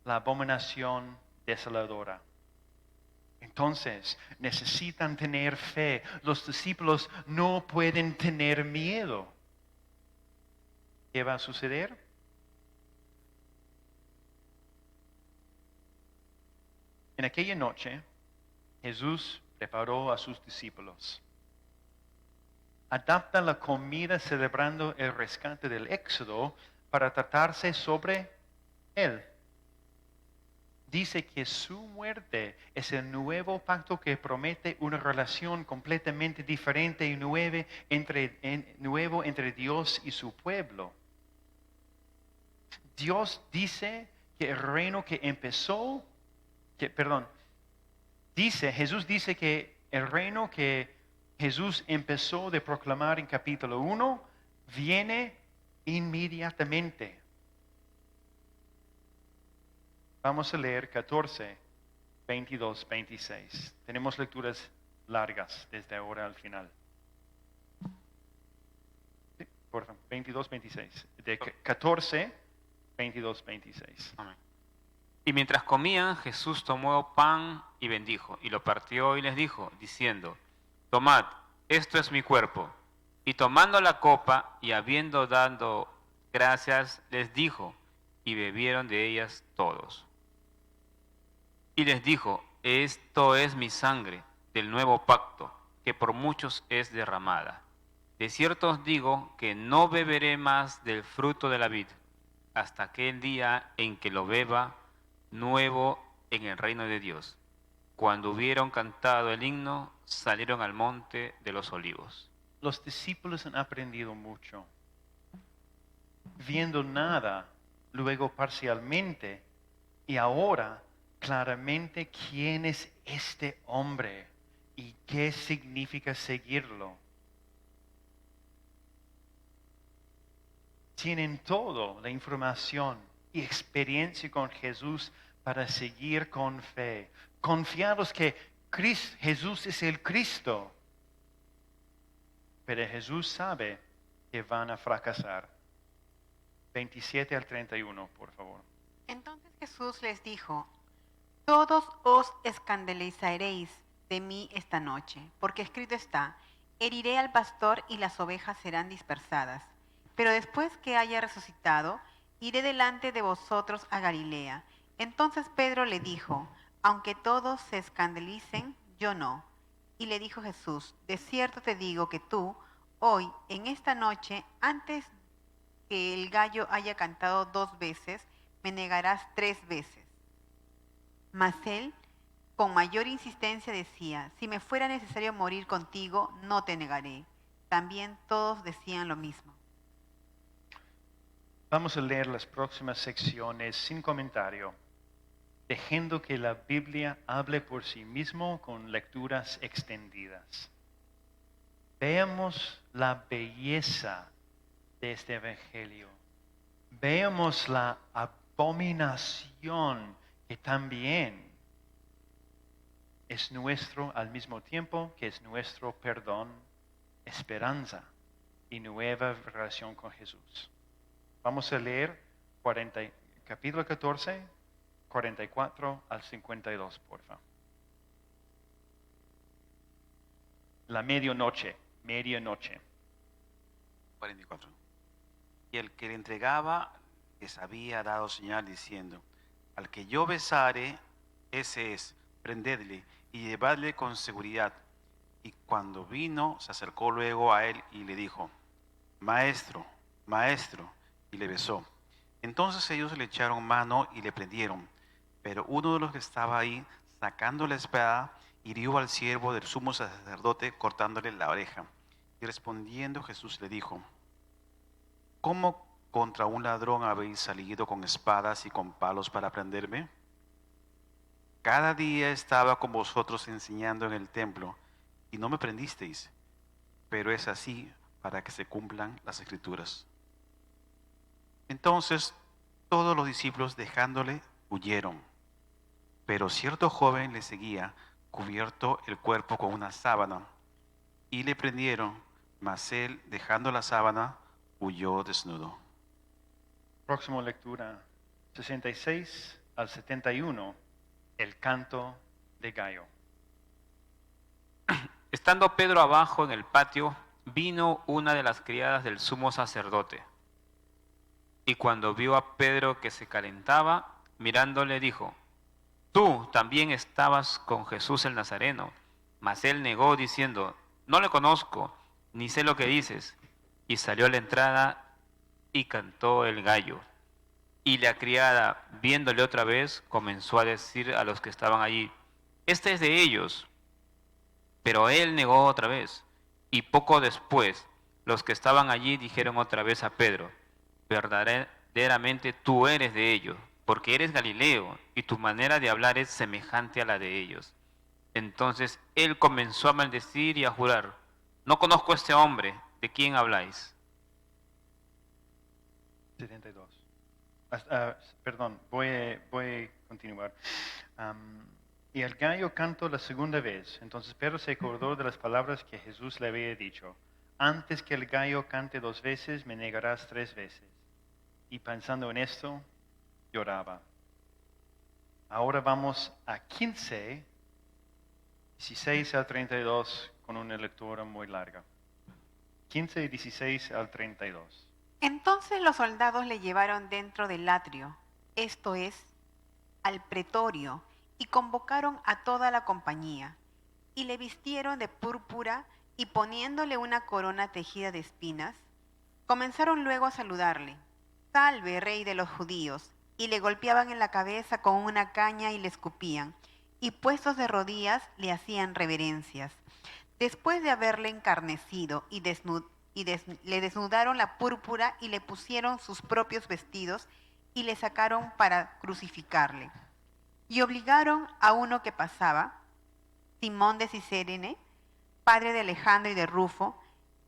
la abominación desoladora. Entonces, necesitan tener fe. Los discípulos no pueden tener miedo. ¿Qué va a suceder? En aquella noche, Jesús preparó a sus discípulos. Adapta la comida celebrando el rescate del Éxodo para tratarse sobre él. Dice que su muerte es el nuevo pacto que promete una relación completamente diferente y nuevo entre Dios y su pueblo. Dios dice que el reino que empezó, Jesús dice que el reino que Jesús empezó de proclamar en capítulo 1 viene inmediatamente. Vamos a leer 14, 22, 26. Tenemos lecturas largas desde ahora al final. Sí, por favor, 22, 26. De 14, 22, 26. Amén. Y mientras comían, Jesús tomó pan y bendijo, y lo partió y les dijo, diciendo, tomad, esto es mi cuerpo. Y tomando la copa y habiendo dado gracias, les dijo, y bebieron de ellas todos. Y les dijo, esto es mi sangre del nuevo pacto, que por muchos es derramada. De cierto os digo que no beberé más del fruto de la vid, hasta aquel día en que lo beba nuevo en el reino de Dios. Cuando hubieron cantado el himno, salieron al monte de los olivos. Los discípulos han aprendido mucho. Viendo nada, luego parcialmente, y ahora claramente quién es este hombre y qué significa seguirlo. Tienen toda la información y experiencia con Jesús para seguir con fe, confiados que Jesús es el Cristo. Pero Jesús sabe que van a fracasar. 27 al 31, por favor. Entonces Jesús les dijo, todos os escandalizaréis de mí esta noche, porque escrito está, heriré al pastor y las ovejas serán dispersadas. Pero después que haya resucitado, iré delante de vosotros a Galilea. Entonces Pedro le dijo, aunque todos se escandalicen, yo no. Y le dijo Jesús, de cierto te digo que tú, hoy, en esta noche, antes que el gallo haya cantado 2 veces, me negarás 3 veces. Mas él, con mayor insistencia, decía, si me fuera necesario morir contigo, no te negaré. También todos decían lo mismo. Vamos a leer las próximas secciones sin comentario, dejando que la Biblia hable por sí mismo con lecturas extendidas. Veamos la belleza de este evangelio. Veamos la abominación que también es nuestro al mismo tiempo que es nuestro perdón, esperanza y nueva relación con Jesús. Vamos a leer capítulo 14, 44 al 52, por favor. La medianoche. 44. Y el que le entregaba les había dado señal diciendo, al que yo besare, ese es, prendedle y llevadle con seguridad. Y cuando vino, se acercó luego a él y le dijo, Maestro, Maestro, y le besó. Entonces ellos le echaron mano y le prendieron. Pero uno de los que estaba ahí, sacando la espada, hirió al siervo del sumo sacerdote, cortándole la oreja. Y respondiendo Jesús le dijo, ¿cómo contra un ladrón habéis salido con espadas y con palos para prenderme? Cada día estaba con vosotros enseñando en el templo, y no me prendisteis, pero es así para que se cumplan las Escrituras. Entonces todos los discípulos, dejándole, huyeron. Pero cierto joven le seguía, cubierto el cuerpo con una sábana, y le prendieron, mas él, dejando la sábana, huyó desnudo. Próxima lectura, 66 al 71, el canto de gallo. Estando Pedro abajo en el patio, vino una de las criadas del sumo sacerdote. Y cuando vio a Pedro que se calentaba, mirándole dijo: Tú también estabas con Jesús el Nazareno. Mas él negó diciendo: No le conozco, ni sé lo que dices. Y salió a la entrada y cantó el gallo. Y la criada, viéndole otra vez, comenzó a decir a los que estaban allí: Este es de ellos. Pero él negó otra vez. Y poco después, los que estaban allí dijeron otra vez a Pedro: Verdaderamente tú eres de ellos, porque eres Galileo, y tu manera de hablar es semejante a la de ellos. Entonces él comenzó a maldecir y a jurar: No conozco a este hombre, ¿de quién habláis? 72. Perdón, voy a continuar. Y el gallo cantó la segunda vez. Entonces Pedro se acordó de las palabras que Jesús le había dicho: Antes que el gallo cante 2 veces, me negarás 3 veces. Y pensando en esto, lloraba. Ahora vamos a 15, 16 al 32, con una lectura muy larga. 15 y 16 al 32. Entonces los soldados le llevaron dentro del atrio, esto es, al pretorio, y convocaron a toda la compañía, y le vistieron de púrpura, y poniéndole una corona tejida de espinas, comenzaron luego a saludarle: Salve, rey de los judíos, y le golpeaban en la cabeza con una caña y le escupían, y puestos de rodillas le hacían reverencias. Después de haberle encarnecido le desnudaron la púrpura y le pusieron sus propios vestidos y le sacaron para crucificarle. Y obligaron a uno que pasaba, Simón de Cicerene, padre de Alejandro y de Rufo,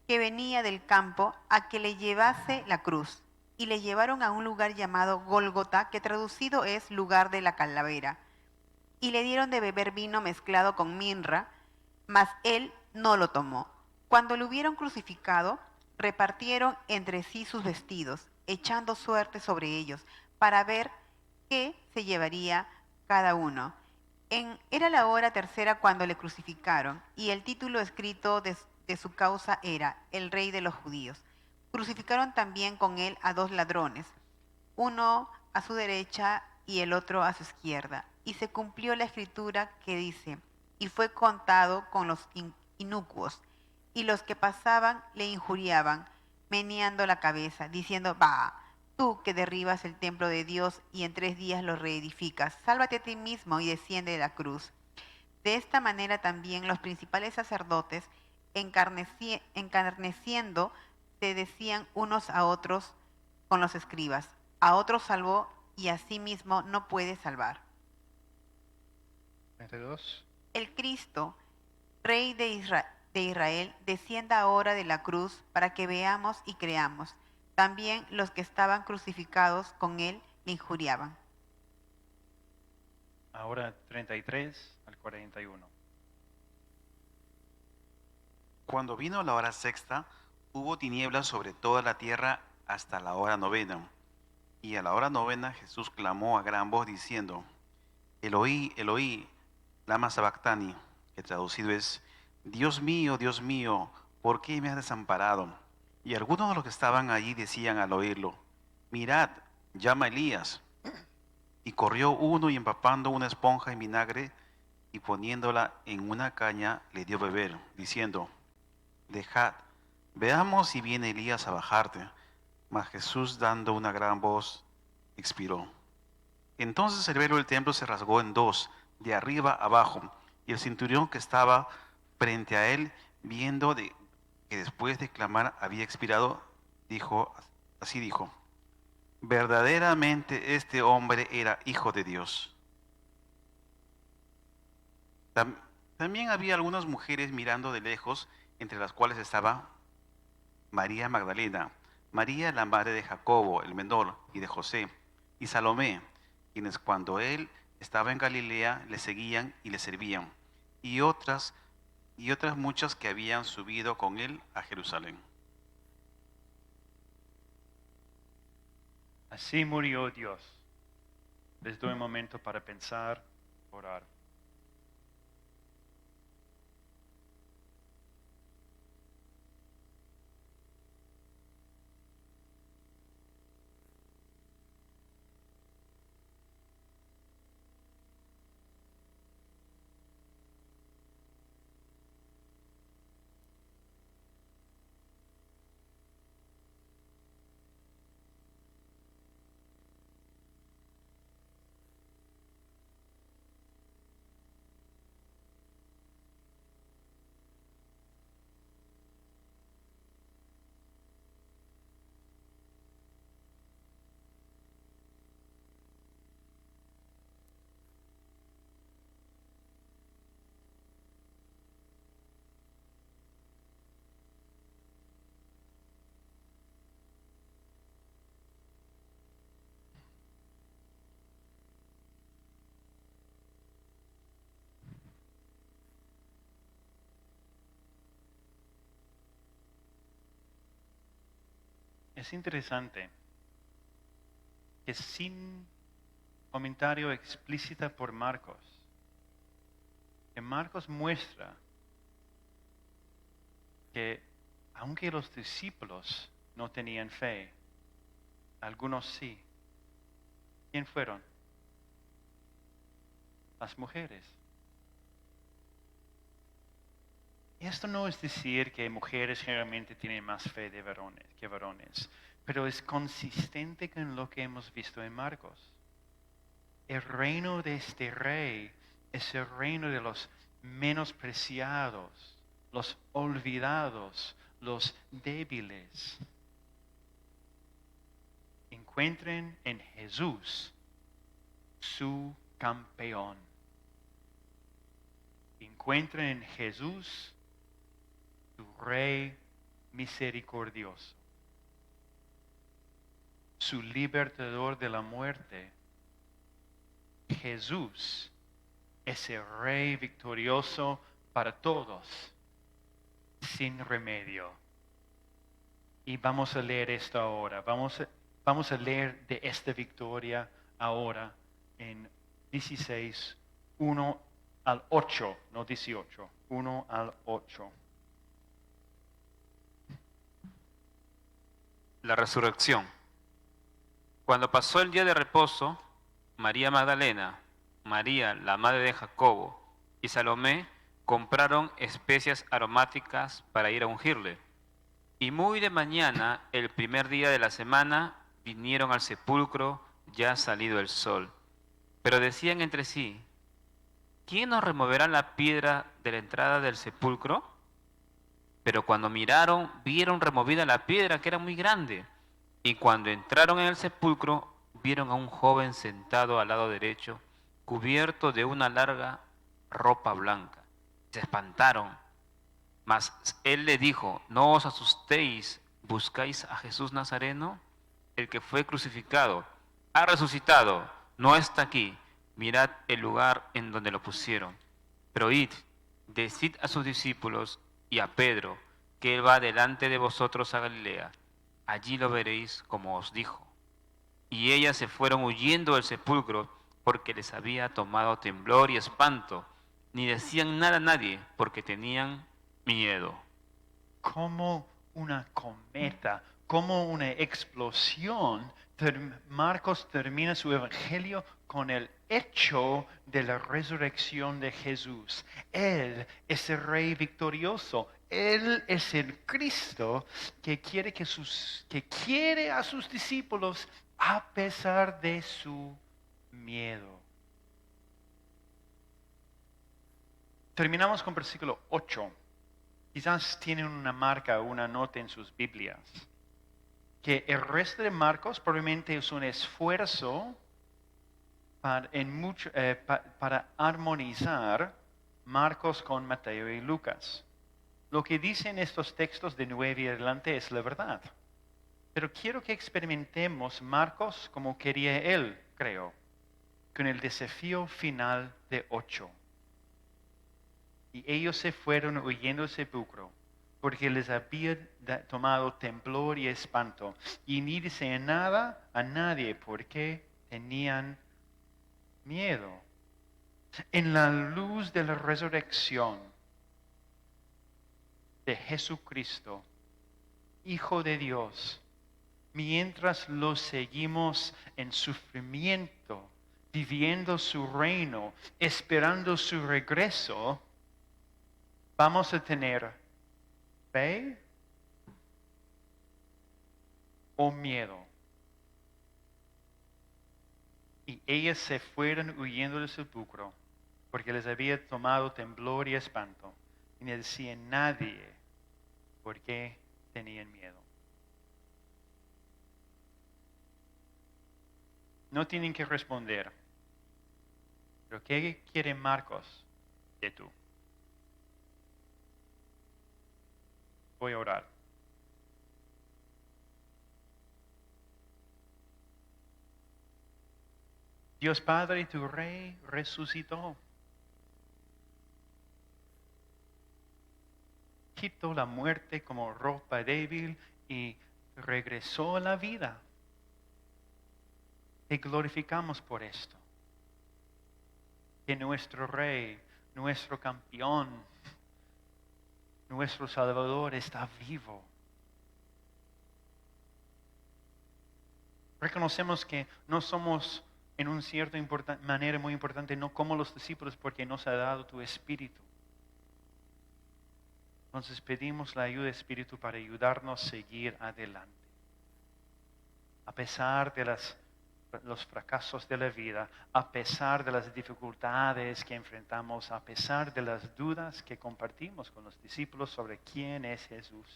que venía del campo, a que le llevase la cruz. Y le llevaron a un lugar llamado Gólgota, que traducido es lugar de la calavera. Y le dieron de beber vino mezclado con mirra, mas él no lo tomó. Cuando lo hubieron crucificado, repartieron entre sí sus vestidos, echando suerte sobre ellos, para ver qué se llevaría cada uno. Era la hora tercera cuando le crucificaron, y el título escrito de su causa era: El Rey de los Judíos. Crucificaron también con él a 2 ladrones, uno a su derecha y el otro a su izquierda. Y se cumplió la escritura que dice: Y fue contado con los inicuos, y los que pasaban le injuriaban, meneando la cabeza, diciendo: Bah, tú que derribas el templo de Dios y en 3 días lo reedificas, sálvate a ti mismo y desciende de la cruz. De esta manera también los principales sacerdotes, encarneciendo, se decían unos a otros con los escribas: A otros salvó y a sí mismo no puede salvar. 32. El Cristo, Rey de Israel, descienda ahora de la cruz para que veamos y creamos. También los que estaban crucificados con él le injuriaban. Ahora 33 al 41. Cuando vino la hora sexta, hubo tinieblas sobre toda la tierra hasta la hora novena. Y a la hora novena Jesús clamó a gran voz diciendo: Eloí, Eloí, lama sabactani, que traducido es: Dios mío, ¿por qué me has desamparado? Y algunos de los que estaban allí decían al oírlo: Mirad, llama a Elías. Y corrió uno y empapando una esponja en vinagre y poniéndola en una caña le dio beber, diciendo: Dejad, veamos si viene Elías a bajarte. Mas Jesús, dando una gran voz, expiró. Entonces el velo del templo se rasgó en 2, de arriba abajo, y el centurión que estaba frente a él, viendo que después de clamar había expirado, dijo: verdaderamente este hombre era hijo de Dios. También había algunas mujeres mirando de lejos, entre las cuales estaba María Magdalena, María la madre de Jacobo el menor y de José, y Salomé, quienes cuando él estaba en Galilea le seguían y le servían, y otras muchas que habían subido con él a Jerusalén. Así murió Dios, Les doy un momento para pensar, orar. Es interesante que sin comentario explícita por Marcos, que Marcos muestra que aunque los discípulos no tenían fe, algunos sí. ¿Quién fueron? Las mujeres. Esto no es decir que mujeres generalmente tienen más fe de varones, que varones, pero es consistente con lo que hemos visto en Marcos. El reino de este rey es el reino de los menospreciados, los olvidados, los débiles. Encuentren en Jesús su campeón. Encuentren en Jesús su Rey misericordioso, su libertador de la muerte. Jesús es el Rey victorioso para todos, sin remedio. Y vamos a leer esto ahora. Vamos a leer de esta victoria ahora en 16, 1 al 8, no 18, 1 al 8. La resurrección. Cuando pasó el día de reposo, María Magdalena, María, la madre de Jacobo, y Salomé compraron especias aromáticas para ir a ungirle. Y muy de mañana, el primer día de la semana, vinieron al sepulcro ya salido el sol. Pero decían entre sí, ¿quién nos removerá la piedra de la entrada del sepulcro? Pero cuando miraron, vieron removida la piedra, que era muy grande. Y cuando entraron en el sepulcro, vieron a un joven sentado al lado derecho, cubierto de una larga ropa blanca. Se espantaron. Mas él le dijo, no os asustéis, ¿buscáis a Jesús Nazareno? El que fue crucificado. Ha resucitado, no está aquí. Mirad el lugar en donde lo pusieron. Pero id, decid a sus discípulos y a Pedro, que él va delante de vosotros a Galilea. Allí lo veréis como os dijo. Y ellas se fueron huyendo del sepulcro, porque les había tomado temblor y espanto. Ni decían nada a nadie, porque tenían miedo. Como una cometa, como una explosión, Marcos termina su evangelio con el hecho de la resurrección de Jesús. Él es el Rey victorioso. Él es el Cristo que quiere a sus discípulos a pesar de su miedo. Terminamos con versículo 8. Quizás tienen una marca o una nota en sus Biblias. Que el resto de Marcos probablemente es un esfuerzo para armonizar Marcos con Mateo y Lucas. Lo que dicen estos textos de 9 y adelante es la verdad. Pero quiero que experimentemos Marcos como quería él, creo, con el desafío final de 8. Y ellos se fueron huyendo del sepulcro, porque les había tomado temblor y espanto, y ni decían nada a nadie, porque tenían miedo. En la luz de la resurrección de Jesucristo, Hijo de Dios, mientras lo seguimos en sufrimiento, viviendo su reino, esperando su regreso, vamos a tener fe o miedo. Y ellas se fueron huyendo del sepulcro, porque les había tomado temblor y espanto, y no decían nadie por qué tenían miedo. No tienen que responder. Pero ¿qué quiere Marcos de tú? Voy a orar. Dios Padre, tu Rey resucitó. Quitó la muerte como ropa débil y regresó a la vida. Te glorificamos por esto. Que nuestro Rey, nuestro campeón, nuestro Salvador está vivo. Reconocemos que no somos en una cierta manera muy importante, no como los discípulos, porque nos ha dado tu Espíritu. Entonces pedimos la ayuda del Espíritu para ayudarnos a seguir adelante. A pesar de los fracasos de la vida, a pesar de las dificultades que enfrentamos, a pesar de las dudas que compartimos con los discípulos sobre quién es Jesús.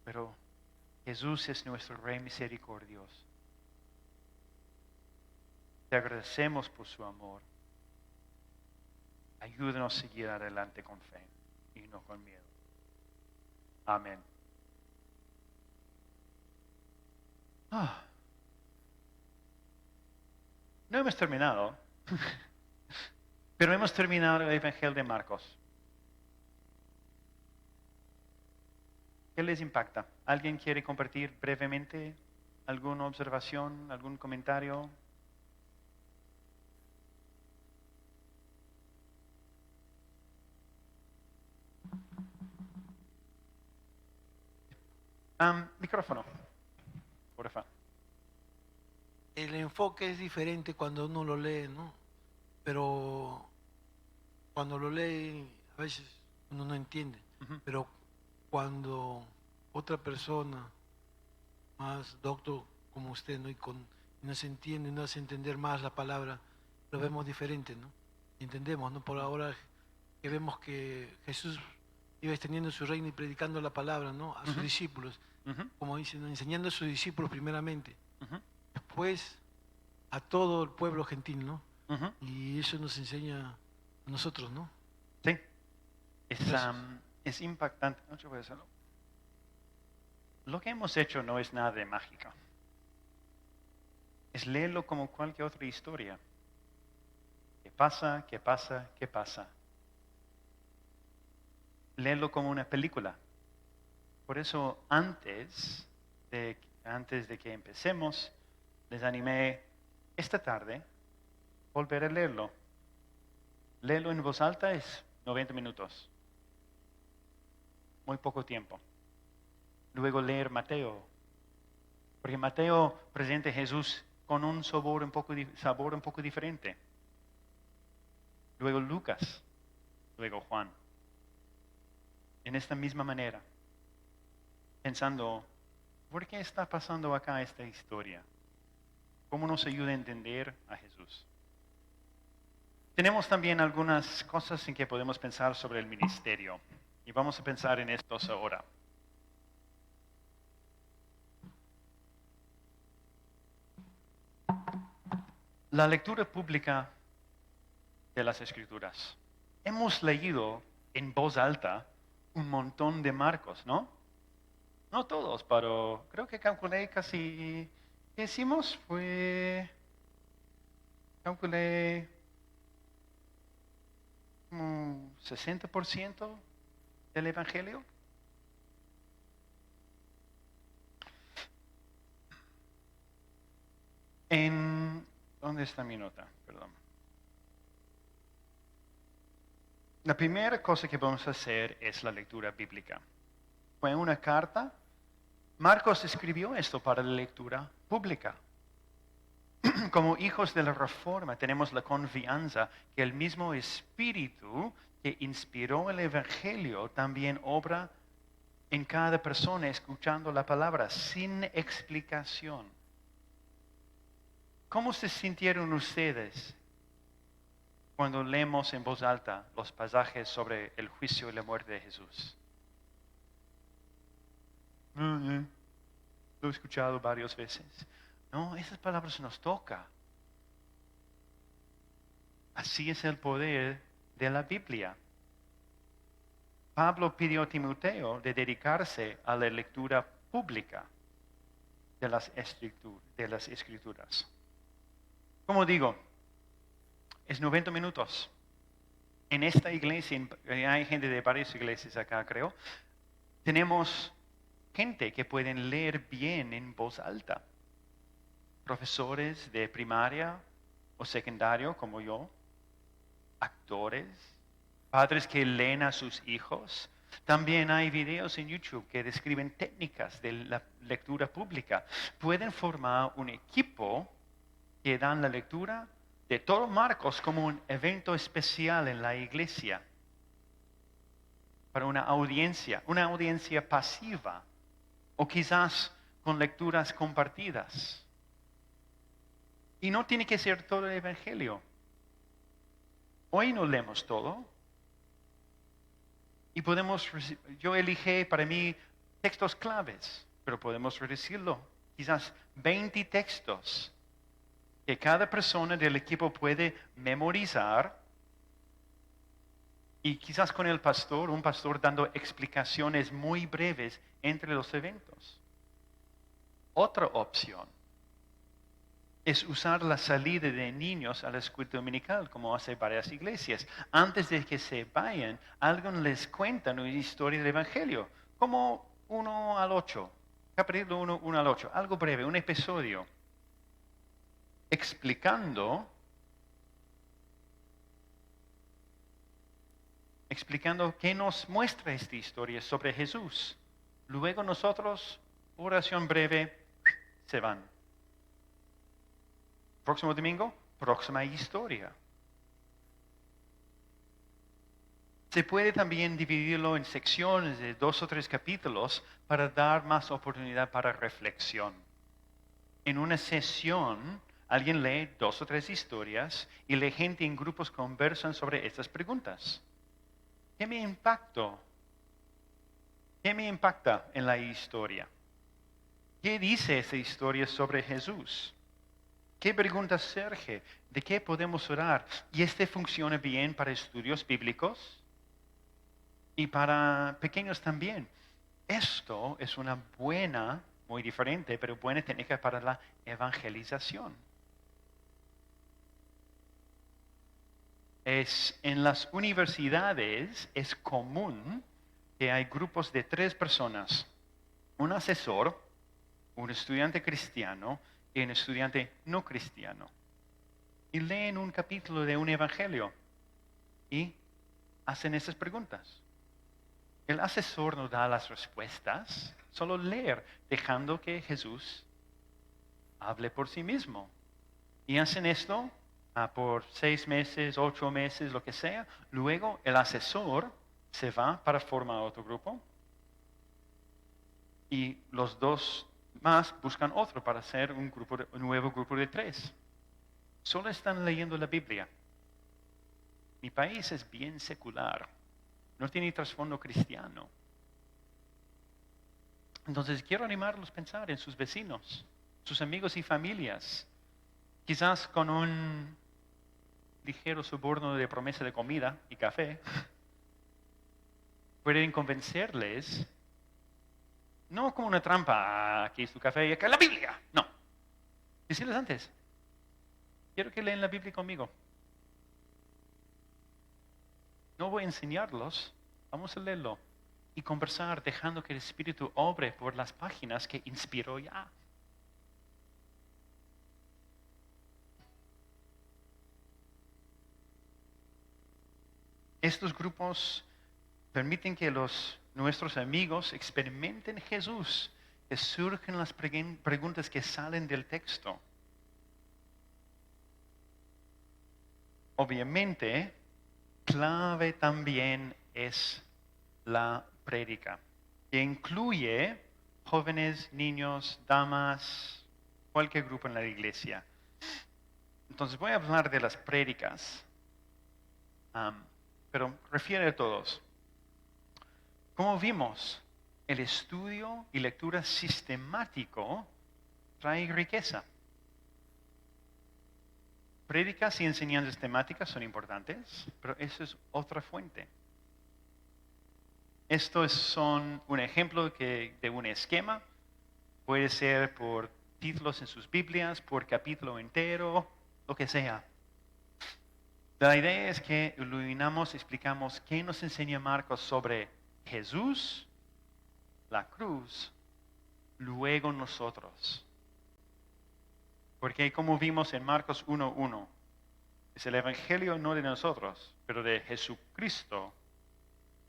Pero Jesús es nuestro Rey misericordioso. Te agradecemos por su amor. Ayúdanos a seguir adelante con fe y no con miedo. Amén. No hemos terminado, pero hemos terminado el Evangelio de Marcos. ¿Qué les impacta? ¿Alguien quiere compartir brevemente alguna observación, algún comentario? Micrófono, por favor. El enfoque es diferente cuando uno lo lee, ¿no? Pero cuando lo lee, a veces uno no entiende. Ujú. Pero cuando otra persona, más doctor como usted, ¿no? Y nos entiende, nos hace entender más la palabra, lo vemos diferente, ¿no? Entendemos, ¿no? Por ahora que vemos que Jesús iba extendiendo su reino y predicando la palabra, ¿no? A sus Ujú. discípulos, Ujú, como dicen, ¿no? Enseñando a sus discípulos primeramente. ujú, Después a todo el pueblo gentil, ¿no? ujú. Y eso nos enseña a nosotros, ¿no? Sí, es, Gracias. es impactante. No, yo voy a hacerlo. Lo que hemos hecho no es nada de mágica. Es leerlo como cualquier otra historia. ¿Qué pasa? ¿Qué pasa? ¿Qué pasa? Leerlo como una película. Por eso antes de que empecemos, les animé esta tarde volver a leerlo. Leerlo en voz alta es 90 minutos. Muy poco tiempo. Luego leer Mateo. Porque Mateo presenta a Jesús con un sabor un poco diferente. Luego Lucas. Luego Juan. En esta misma manera. Pensando, ¿por qué está pasando acá esta historia? ¿Cómo nos ayuda a entender a Jesús? Tenemos también algunas cosas en que podemos pensar sobre el ministerio. Y vamos a pensar en estos ahora. La lectura pública de las Escrituras. Hemos leído en voz alta un montón de Marcos, ¿no? No todos, pero creo que calculé casi, ¿qué hicimos? Calculé como 60% del Evangelio. En ¿Dónde está mi nota? Perdón. La primera cosa que vamos a hacer es la lectura bíblica. Fue una carta. Marcos escribió esto para la lectura pública. Como hijos de la Reforma tenemos la confianza que el mismo Espíritu que inspiró el Evangelio también obra en cada persona escuchando la palabra sin explicación. ¿Cómo se sintieron ustedes cuando leemos en voz alta los pasajes sobre el juicio y la muerte de Jesús? Lo he escuchado varias veces. No, esas palabras nos tocan. Así es el poder de la Biblia. Pablo pidió a Timoteo de dedicarse a la lectura pública de las Escrituras. Como digo, es 90 minutos. En esta iglesia, hay gente de varias iglesias acá, creo, tenemos gente que pueden leer bien en voz alta. Profesores de primaria o secundario como yo, actores, padres que leen a sus hijos. También hay videos en YouTube que describen técnicas de la lectura pública. Pueden formar un equipo que dan la lectura de todo Marcos como un evento especial en la iglesia para una audiencia pasiva o quizás con lecturas compartidas. Y no tiene que ser todo el Evangelio. Hoy no leemos todo. Y yo elegí para mí textos claves, pero podemos reducirlo. Quizás 20 textos que cada persona del equipo puede memorizar. Y quizás con el pastor, un pastor dando explicaciones muy breves entre los eventos. Otra opción es usar la salida de niños a la escuela dominical, como hace varias iglesias. Antes de que se vayan, alguien les cuenta una historia del Evangelio, como 1 al 8, capítulo 1 al 8, algo breve, un episodio, explicando qué nos muestra esta historia sobre Jesús. Luego nosotros, oración breve, se van. Próximo domingo, próxima historia. Se puede también dividirlo en secciones de 2 o 3 capítulos para dar más oportunidad para reflexión. En una sesión, alguien lee 2 o 3 historias y la gente en grupos conversan sobre estas preguntas. ¿Qué me impacta en la historia? ¿Qué dice esa historia sobre Jesús? ¿Qué pregunta surge? ¿De qué podemos orar? ¿Y funciona bien para estudios bíblicos? Y para pequeños también. Esto es una buena, muy diferente, pero buena técnica para la evangelización. En las universidades es común que hay grupos de 3 personas. Un asesor, un estudiante cristiano y un estudiante no cristiano. Y leen un capítulo de un evangelio y hacen esas preguntas. El asesor no da las respuestas, solo leer, dejando que Jesús hable por sí mismo. Y hacen esto por 6 meses, 8 meses, lo que sea. Luego el asesor se va para formar otro grupo y los 2 más buscan otro para hacer un nuevo grupo de 3. Solo están leyendo la Biblia. Mi país es bien secular. No tiene trasfondo cristiano. Entonces quiero animarlos a pensar en sus vecinos, sus amigos y familias. Quizás con un ligero soborno de promesa de comida y café, pueden convencerles. No como una trampa, aquí es tu café y acá la Biblia. No. Decirles antes, quiero que lean la Biblia conmigo. No voy a enseñarlos, vamos a leerlo y conversar dejando que el Espíritu obre por las páginas que inspiró ya. Estos grupos permiten que nuestros amigos experimenten Jesús, que surgen las preguntas que salen del texto. Obviamente, clave también es la prédica, que incluye jóvenes, niños, damas, cualquier grupo en la iglesia. Entonces voy a hablar de las prédicas, pero refiere a todos. Como vimos, el estudio y lectura sistemático trae riqueza. Prédicas y enseñanzas temáticas son importantes, pero eso es otra fuente. Estos son un ejemplo de un esquema. Puede ser por títulos en sus Biblias, por capítulo entero, lo que sea. La idea es que iluminamos, explicamos qué nos enseña Marcos sobre Jesús, la cruz, luego nosotros. Porque como vimos en Marcos 1:1, es el Evangelio no de nosotros, pero de Jesucristo,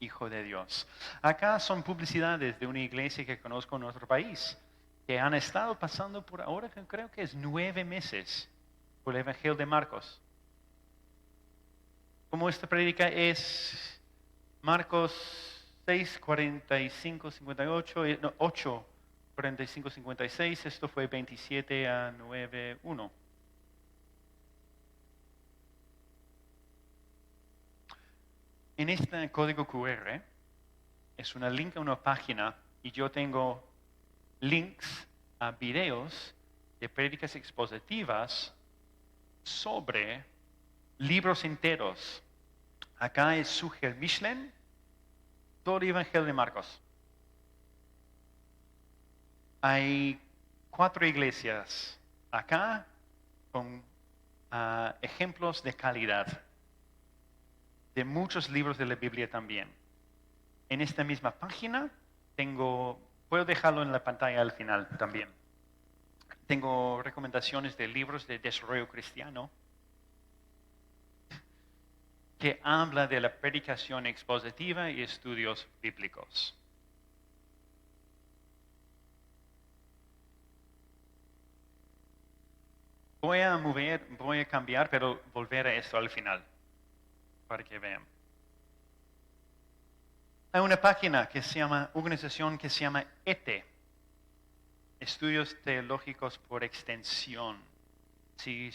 Hijo de Dios. Acá son publicidades de una iglesia que conozco en nuestro país, que han estado pasando por ahora, que creo que es 9 meses, por el Evangelio de Marcos. Como esta prédica es Marcos 6, 45, 58, no, 8, 45, 56, esto fue 27 a 9, 1. En este código QR es una link a una página y yo tengo links a videos de prédicas expositivas sobre libros enteros. Acá es Suger Michelin, todo el Evangelio de Marcos. Hay 4 iglesias acá con ejemplos de calidad de muchos libros de la Biblia también. En esta misma página puedo dejarlo en la pantalla al final también. Tengo recomendaciones de libros de desarrollo cristiano que habla de la predicación expositiva y estudios bíblicos. Voy a cambiar, pero volver a esto al final, para que vean. Hay una organización que se llama ETE, Estudios Teológicos por Extensión. Si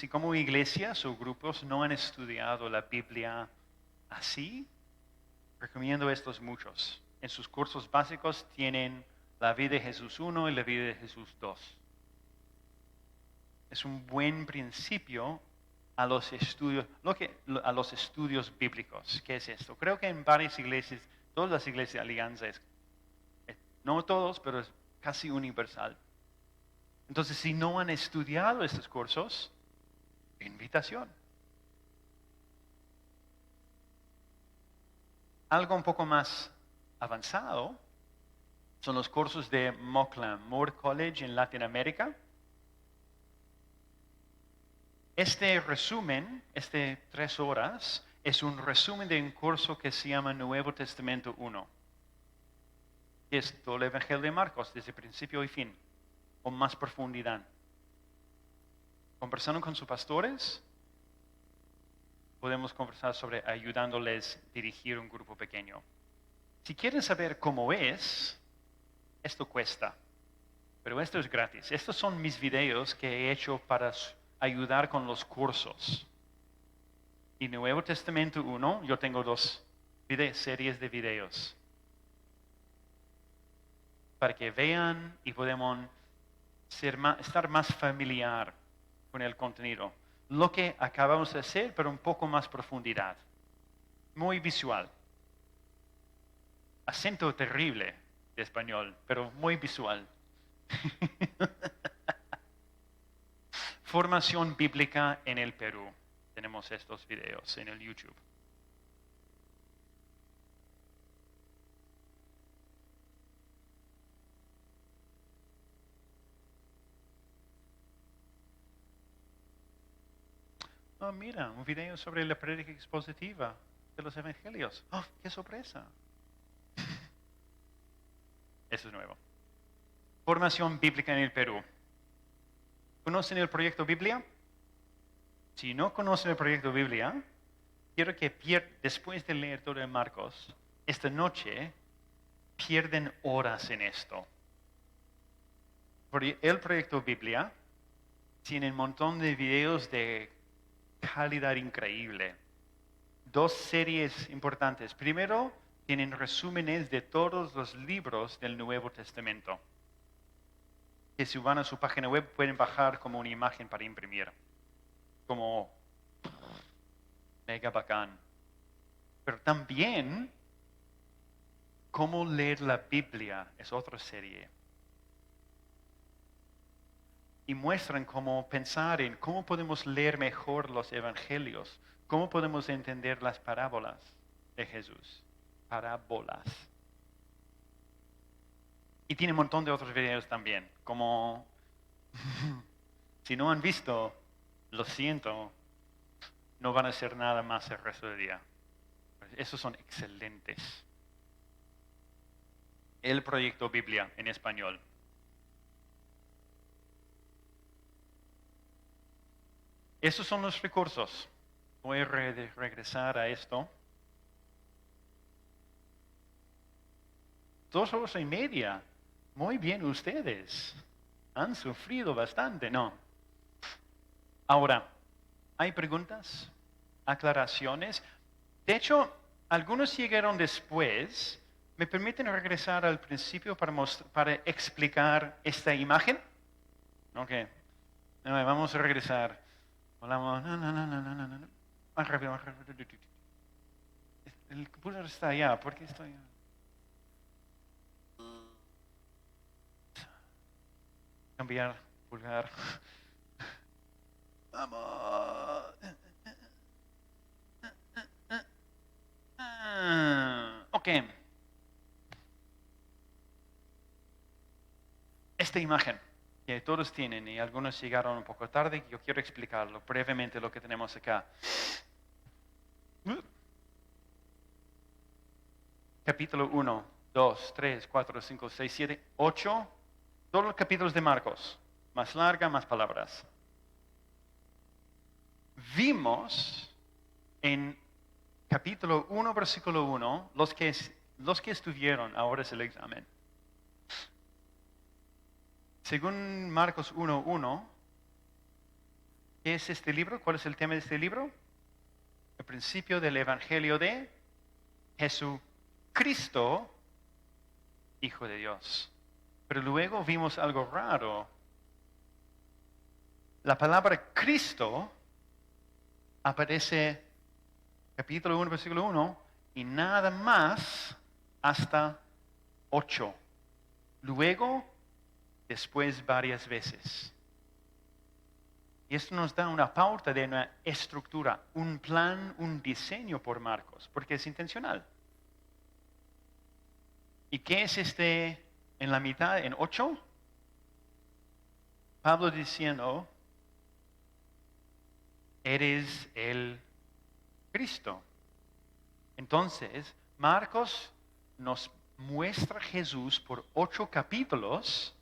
como iglesias o grupos no han estudiado la Biblia así, recomiendo estos muchos. En sus cursos básicos tienen la vida de Jesús 1 y la vida de Jesús 2. Es un buen principio a los estudios bíblicos. ¿Qué es esto? Creo que en varias iglesias, todas las iglesias de Alianza, no todos, pero es casi universal. Entonces, si no han estudiado estos cursos, invitación. Algo un poco más avanzado son los cursos de Mockland, Moore College en Latinoamérica. Este resumen, 3 horas, es un resumen de un curso que se llama Nuevo Testamento 1. Es todo el Evangelio de Marcos, desde principio y fin, con más profundidad. Conversando con sus pastores, podemos conversar sobre ayudándoles a dirigir un grupo pequeño. Si quieren saber cómo es, esto cuesta, pero esto es gratis. Estos son mis videos que he hecho para ayudar con los cursos. Y Nuevo Testamento 1, yo tengo 2 series de videos para que vean y podemos estar más familiar con el contenido. Lo que acabamos de hacer, pero un poco más profundidad. Muy visual. Acento terrible de español, pero muy visual. Formación bíblica en el Perú. Tenemos estos videos en el YouTube. Oh, mira, un video sobre la prédica expositiva de los evangelios. Oh, qué sorpresa. Eso es nuevo. Formación bíblica en el Perú. ¿Conocen el proyecto Biblia? Si no conocen el proyecto Biblia, quiero que después de leer todo el Marcos, esta noche pierden horas en esto. Porque el proyecto Biblia tiene un montón de videos de calidad increíble. 2 series importantes. Primero, tienen resúmenes de todos los libros del Nuevo Testamento, que si van a su página web pueden bajar como una imagen para imprimir. Como mega bacán. Pero también, cómo leer la Biblia es otra serie. Y muestran cómo pensar en cómo podemos leer mejor los evangelios, cómo podemos entender las parábolas de Jesús. Parábolas. Y tiene un montón de otros videos también, como si no han visto, lo siento, no van a hacer nada más el resto del día. Esos son excelentes. El proyecto Biblia en español. Esos son los recursos. Voy a regresar a esto. 2 horas y media. Muy bien ustedes. Han sufrido bastante, ¿no? Ahora, ¿hay preguntas? ¿Aclaraciones? De hecho, algunos llegaron después. ¿Me permiten regresar al principio para explicar esta imagen? Ok. Vamos a regresar. Hablamos. Más rápido, más rápido. El computador está allá. ¿Por qué estoy allá? Cambiar pulgar. Vamos. Ok. Esta imagen que todos tienen y algunos llegaron un poco tarde, yo quiero explicarlo brevemente lo que tenemos acá. Capítulo 1, 2, 3, 4, 5, 6, 7, 8. Todos los capítulos de Marcos. Más larga, más palabras. Vimos en capítulo 1, versículo 1, los que estuvieron, ahora es el examen. Según Marcos 1:1, ¿qué es este libro? ¿Cuál es el tema de este libro? El principio del Evangelio de Jesucristo, Hijo de Dios. Pero luego vimos algo raro. La palabra Cristo aparece capítulo 1, versículo 1 y nada más hasta 8. Luego, después varias veces. Y esto nos da una pauta de una estructura, un plan, un diseño por Marcos, porque es intencional. ¿Y qué es en la mitad, en 8? Pablo diciendo, eres el Cristo. Entonces, Marcos nos muestra a Jesús por 8 capítulos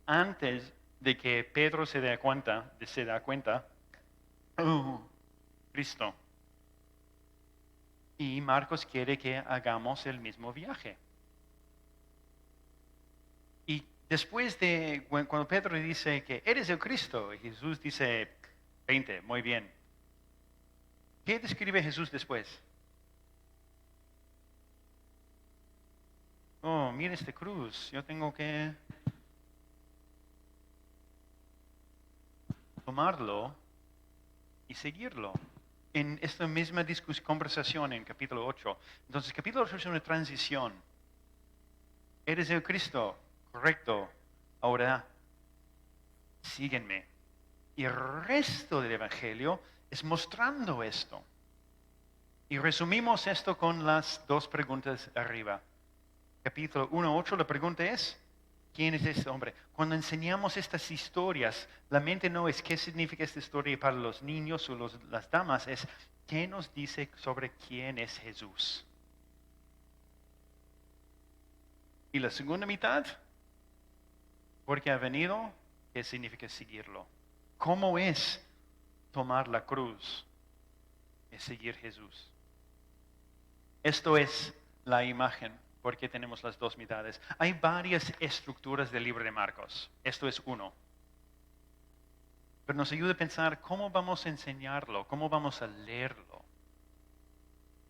antes de que Pedro se da cuenta, Cristo. Y Marcos quiere que hagamos el mismo viaje. Y después de, cuando Pedro dice que eres el Cristo, y Jesús dice 20, muy bien. ¿Qué describe Jesús después? Oh, mira esta cruz, yo tengo que tomarlo y seguirlo. En esta misma conversación en capítulo 8. Entonces, capítulo 8 es una transición. Eres el Cristo, correcto. Ahora, síguenme. Y el resto del Evangelio es mostrando esto. Y resumimos esto con las 2 preguntas arriba. Capítulo 1:8, la pregunta es, ¿Quién es este hombre? Cuando enseñamos estas historias, la mente no es qué significa esta historia para los niños o las damas, es qué nos dice sobre quién es Jesús. Y la segunda mitad, porque ha venido, ¿qué significa seguirlo? ¿Cómo es tomar la cruz? Es seguir Jesús. Esto es la imagen, porque tenemos las dos mitades. Hay varias estructuras del libro de Marcos. Esto es uno. Pero nos ayuda a pensar cómo vamos a enseñarlo, cómo vamos a leerlo.